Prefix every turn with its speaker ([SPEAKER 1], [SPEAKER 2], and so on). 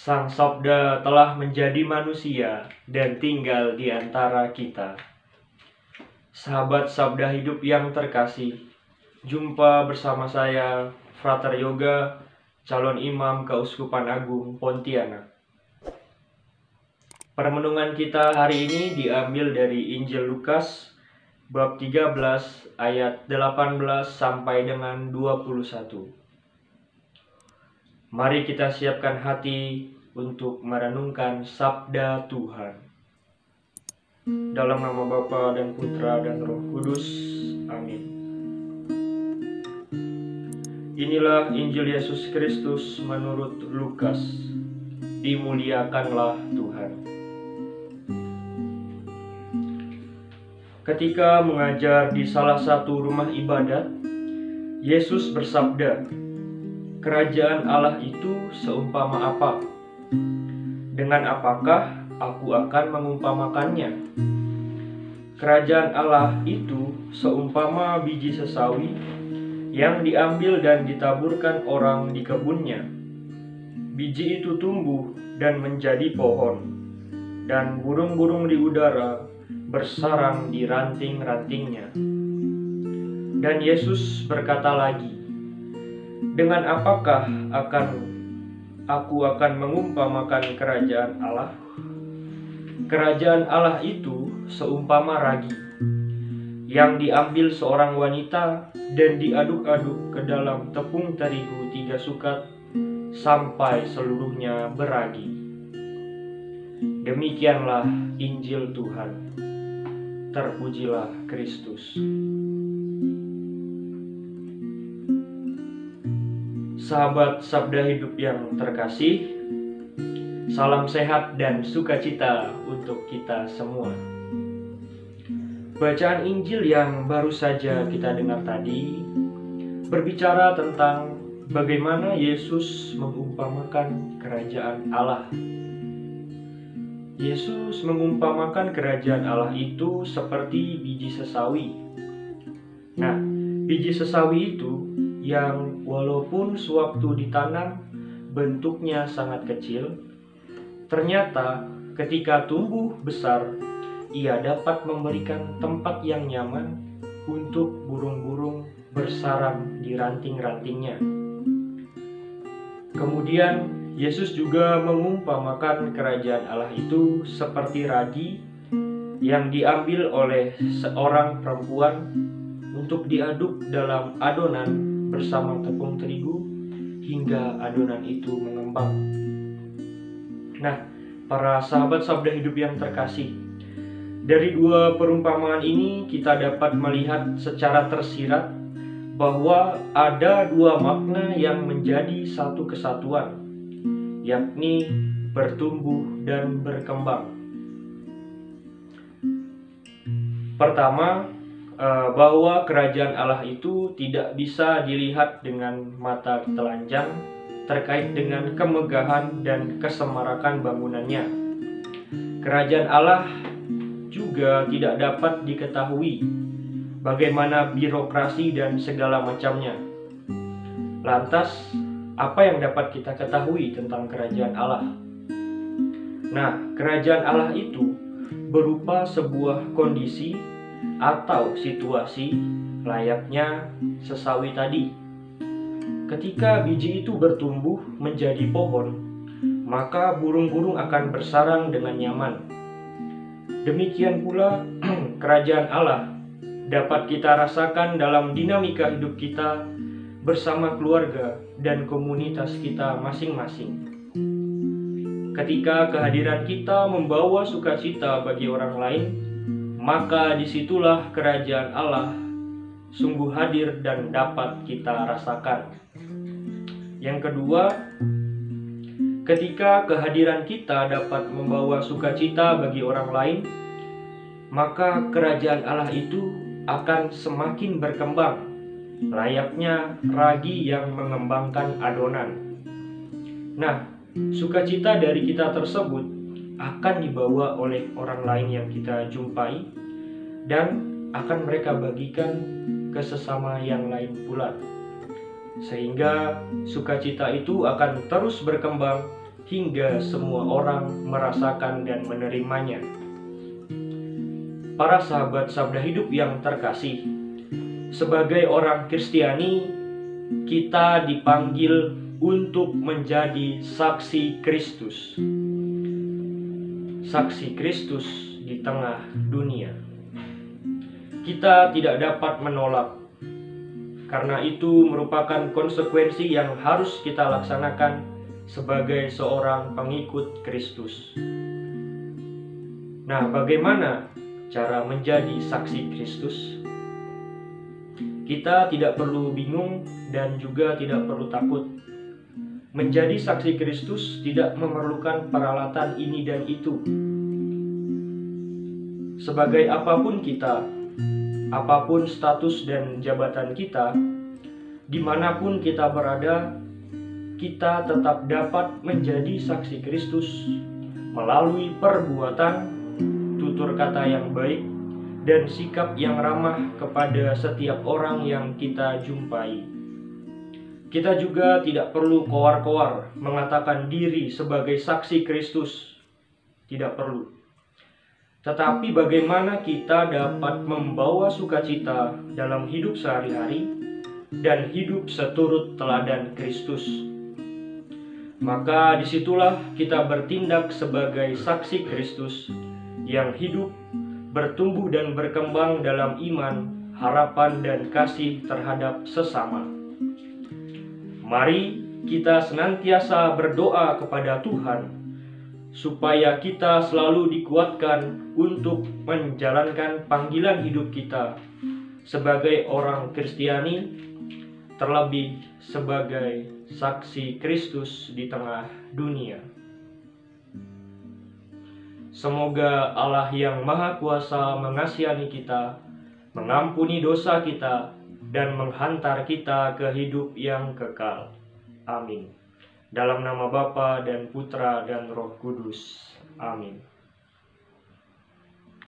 [SPEAKER 1] Sang Sabda telah menjadi manusia dan tinggal di antara kita. Sahabat Sabda Hidup yang terkasih, jumpa bersama saya, Frater Yoga, calon imam Keuskupan Agung Pontianak. Permenungan kita hari ini diambil dari Injil Lukas, bab 13 ayat 18 sampai dengan 21. Mari kita siapkan hati untuk merenungkan sabda Tuhan. Dalam nama Bapa dan Putra dan Roh Kudus. Amin. Inilah Injil Yesus Kristus menurut Lukas. Dimuliakanlah Tuhan. Ketika mengajar di salah satu rumah ibadat, Yesus bersabda, "Kerajaan Allah itu seumpama apa? Dengan apakah aku akan mengumpamakannya? Kerajaan Allah itu seumpama biji sesawi yang diambil dan ditaburkan orang di kebunnya. Biji itu tumbuh dan menjadi pohon, dan burung-burung di udara bersarang di ranting-rantingnya." Dan Yesus berkata lagi, "Dengan apakah aku akan mengumpamakan kerajaan Allah? Kerajaan Allah itu seumpama ragi yang diambil seorang wanita dan diaduk-aduk ke dalam tepung terigu 3 sukat sampai seluruhnya beragi." Demikianlah Injil Tuhan. Terpujilah Kristus. Sahabat Sabda Hidup yang terkasih, salam sehat dan sukacita untuk kita semua. Bacaan Injil yang baru saja kita dengar tadi berbicara tentang bagaimana Yesus mengumpamakan kerajaan Allah. Yesus mengumpamakan kerajaan Allah itu seperti biji sesawi. Nah, biji sesawi itu yang walaupun sewaktu ditanam bentuknya sangat kecil, ternyata ketika tumbuh besar, ia dapat memberikan tempat yang nyaman untuk burung-burung bersarang di ranting-rantingnya. Kemudian Yesus juga mengumpamakan kerajaan Allah itu seperti ragi yang diambil oleh seorang perempuan untuk diaduk dalam adonan bersama tepung terigu hingga adonan itu mengembang. Nah, para sahabat Sabda Hidup yang terkasih, dari dua perumpamaan ini kita dapat melihat secara tersirat bahwa ada dua makna yang menjadi satu kesatuan, yakni bertumbuh dan berkembang. Pertama, bahwa kerajaan Allah itu tidak bisa dilihat dengan mata telanjang terkait dengan kemegahan dan kesemarakan bangunannya. Kerajaan Allah juga tidak dapat diketahui bagaimana birokrasi dan segala macamnya. Lantas, apa yang dapat kita ketahui tentang kerajaan Allah? Nah, kerajaan Allah itu berupa sebuah kondisi atau situasi layaknya sesawi tadi. Ketika biji itu bertumbuh menjadi pohon, maka burung-burung akan bersarang dengan nyaman. Demikian pula kerajaan Allah dapat kita rasakan dalam dinamika hidup kita bersama keluarga dan komunitas kita masing-masing. Ketika kehadiran kita membawa sukacita bagi orang lain, maka disitulah kerajaan Allah sungguh hadir dan dapat kita rasakan. Yang kedua, ketika kehadiran kita dapat membawa sukacita bagi orang lain, maka kerajaan Allah itu akan semakin berkembang, layaknya ragi yang mengembangkan adonan. Nah, sukacita dari kita tersebut akan dibawa oleh orang lain yang kita jumpai dan akan mereka bagikan ke sesama yang lain pula, sehingga sukacita itu akan terus berkembang hingga semua orang merasakan dan menerimanya. Para sahabat Sabda Hidup yang terkasih, sebagai orang Kristiani, kita dipanggil untuk menjadi saksi Kristus. Saksi Kristus di tengah dunia. Kita tidak dapat menolak, karena itu merupakan konsekuensi yang harus kita laksanakan sebagai seorang pengikut Kristus. Nah, bagaimana cara menjadi saksi Kristus? Kita tidak perlu bingung dan juga tidak perlu takut. Menjadi saksi Kristus tidak memerlukan peralatan ini dan itu. Sebagai apapun kita, apapun status dan jabatan kita, dimanapun kita berada, kita tetap dapat menjadi saksi Kristus melalui perbuatan, tutur kata yang baik, dan sikap yang ramah kepada setiap orang yang kita jumpai. Kita juga tidak perlu koar-koar mengatakan diri sebagai saksi Kristus. Tidak perlu. Tetapi bagaimana kita dapat membawa sukacita dalam hidup sehari-hari dan hidup seturut teladan Kristus. Maka disitulah kita bertindak sebagai saksi Kristus yang hidup, bertumbuh dan berkembang dalam iman, harapan dan kasih terhadap sesama. Mari kita senantiasa berdoa kepada Tuhan supaya kita selalu dikuatkan untuk menjalankan panggilan hidup kita sebagai orang Kristiani, terlebih sebagai saksi Kristus di tengah dunia. Semoga Allah yang Maha Kuasa mengasihani kita, mengampuni dosa kita, dan menghantar kita ke hidup yang kekal. Amin. Dalam nama Bapa dan Putra dan Roh Kudus. Amin.